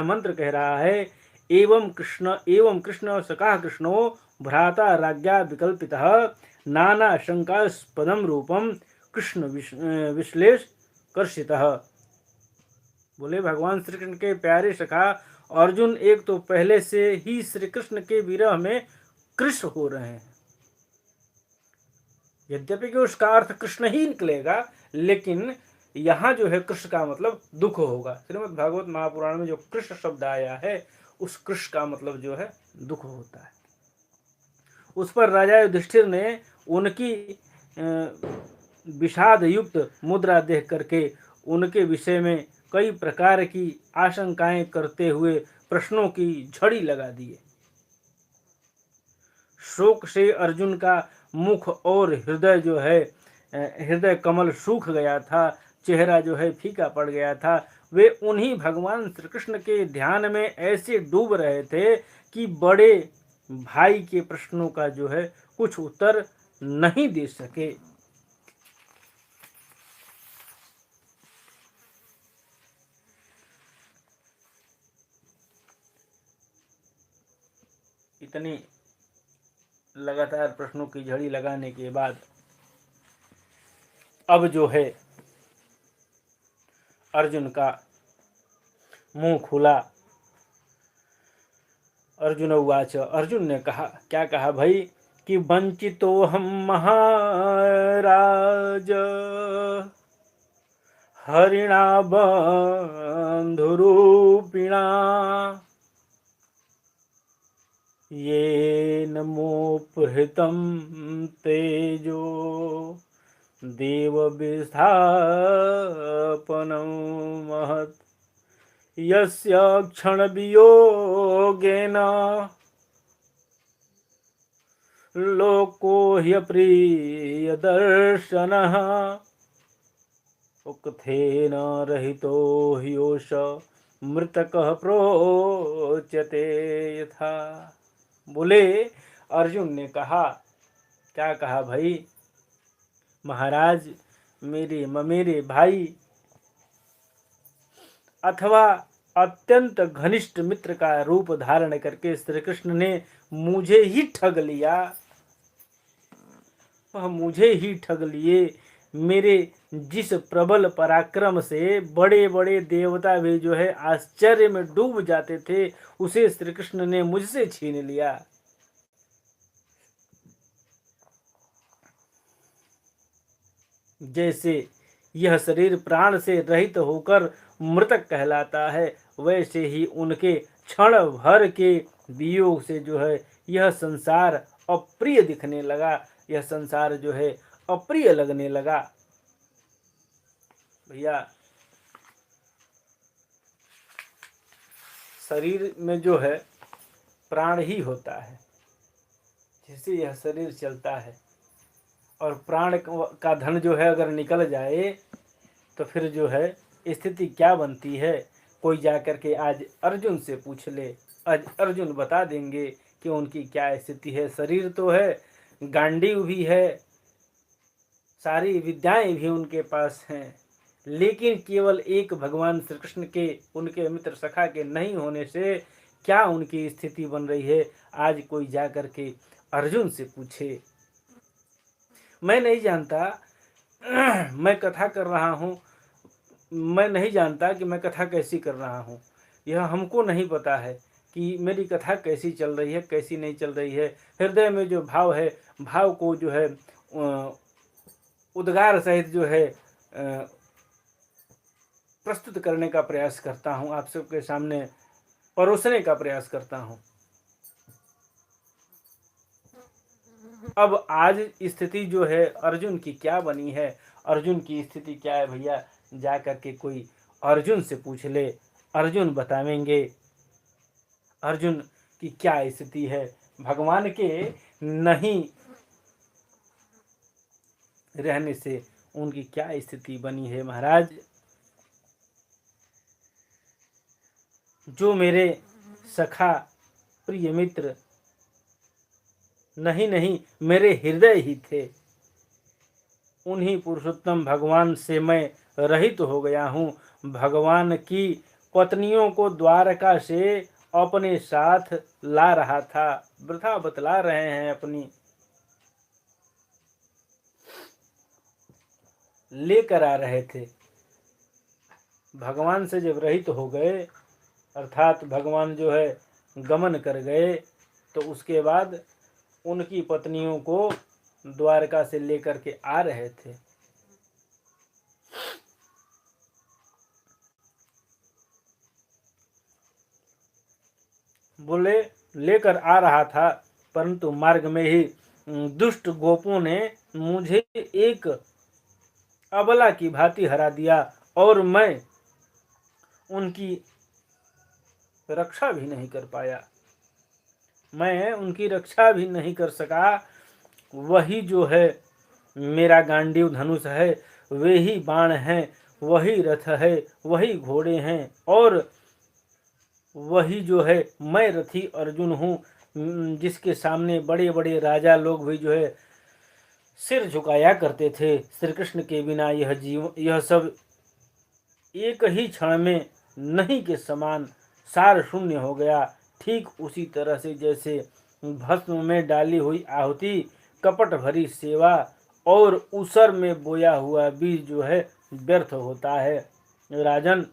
मंत्र कह रहा है, एवं कृष्ण सखा कृष्णो भ्राता राज्ञा विकल्पितः नाना शंकास्पदम रूपम कृष्ण विश्लेष कर्षितः। बोले भगवान श्री कृष्ण के प्यारे सखा अर्जुन एक तो पहले से ही श्री कृष्ण के विरह में कृष्ण हो रहे हैं। यद्यपि कि उसका अर्थ कृष्ण ही निकलेगा, लेकिन यहाँ जो है कृष्ण का मतलब दुख होगा। श्रीमद् भागवत महापुराण में जो कृष्ण शब्द आया है, उस कृष्ण का मतलब जो है दुख होता है। उस पर राजा युधिष्ठिर ने उनकी विषाद युक्त मुद्रा देख करके उनके विषय में कई प्रकार की आशंकाएं करते हुए प्रश्नों की झड़ी लगा दिए। शोक से अर्जुन का मुख और हृदय जो है हृदय कमल सूख गया था, चेहरा जो है फीका पड़ गया था। वे उन्हीं भगवान श्री कृष्ण के ध्यान में ऐसे डूब रहे थे कि बड़े भाई के प्रश्नों का जो है कुछ उत्तर नहीं दे सके। इतनी लगातार प्रश्नों की झड़ी लगाने के बाद अब जो है अर्जुन का मुंह खुला। अर्जुन उवाच, अर्जुन ने कहा, क्या कहा भाई, कि वंचितो हम महाराज हरिणा बंधुरूपिणा येन मोपहृतं तेजो देवविस्थापनं महत् यस्य क्षणवियोगेन लोको ह्यप्रियदर्शनः उक्थेन रहितो ह्योष मृतकः प्रोच्यते यथा। बोले अर्जुन ने कहा, क्या कहा भाई, महाराज मेरे ममेरे भाई अथवा अत्यंत घनिष्ठ मित्र का रूप धारण करके श्री कृष्ण ने मुझे ही ठग लिया। वह मुझे ही ठग लिए। मेरे जिस प्रबल पराक्रम से बड़े बड़े देवता भी जो है आश्चर्य में डूब जाते थे, उसे श्री कृष्ण ने मुझसे छीन लिया। जैसे यह शरीर प्राण से रहित होकर मृतक कहलाता है, वैसे ही उनके क्षण भर के वियोग से जो है यह संसार अप्रिय दिखने लगा, यह संसार जो है अप्रिय लगने लगा। भैया शरीर में जो है प्राण ही होता है। जैसे यह शरीर चलता है और प्राण का धन जो है अगर निकल जाए तो फिर जो है स्थिति क्या बनती है। कोई जाकर के आज अर्जुन से पूछ ले, आज अर्जुन बता देंगे कि उनकी क्या स्थिति है। शरीर तो है, गांडीव भी है, सारी विद्याएं भी उनके पास हैं, लेकिन केवल एक भगवान श्री कृष्ण के, उनके मित्र सखा के नहीं होने से क्या उनकी स्थिति बन रही है, आज कोई जाकर के अर्जुन से पूछे। मैं नहीं जानता मैं कथा कर रहा हूँ, मैं नहीं जानता कि मैं कथा कैसी कर रहा हूँ। यह हमको नहीं पता है कि मेरी कथा कैसी चल रही है, कैसी नहीं चल रही है। हृदय में जो भाव है, भाव को जो है उद्गार सहित जो है प्रस्तुत करने का प्रयास करता हूँ, आप सबके सामने परोसने का प्रयास करता हूँ। अब आज स्थिति जो है अर्जुन की क्या बनी है, अर्जुन की स्थिति क्या है भैया, जा करके कोई अर्जुन से पूछ ले, अर्जुन बतावेंगे अर्जुन की क्या स्थिति है। भगवान के नहीं रहने से उनकी क्या स्थिति बनी है। महाराज, जो मेरे सखा प्रिय मित्र नहीं मेरे हृदय ही थे, उन्हीं पुरुषोत्तम भगवान से मैं रहित हो गया हूँ। भगवान की पत्नियों को द्वारका से अपने साथ ला रहा था। वृथा बतला रहे हैं अपनी, लेकर आ रहे थे। भगवान से जब रहित हो गए, अर्थात भगवान जो है गमन कर गए, तो उसके बाद उनकी पत्नियों को द्वारका से लेकर के आ रहे थे। बोले लेकर आ रहा था, परंतु मार्ग में ही दुष्ट गोपों ने मुझे एक अबला की भांति हरा दिया और मैं उनकी रक्षा भी नहीं कर पाया। मैं उनकी रक्षा भी नहीं कर सका। वही जो है मेरा गांडीव धनुष है, वे ही बाण हैं, वही रथ है, वही घोड़े हैं, और वही जो है मैं रथी अर्जुन हूँ, जिसके सामने बड़े बड़े राजा लोग भी जो है सिर झुकाया करते थे। श्री कृष्ण के बिना यह सब एक ही क्षण में नहीं के समान सार शून्य हो गया। ठीक उसी तरह से जैसे भस्म में डाली हुई आहुति, कपट भरी सेवा और उसर में बोया हुआ बीज जो है व्यर्थ होता है। राजन,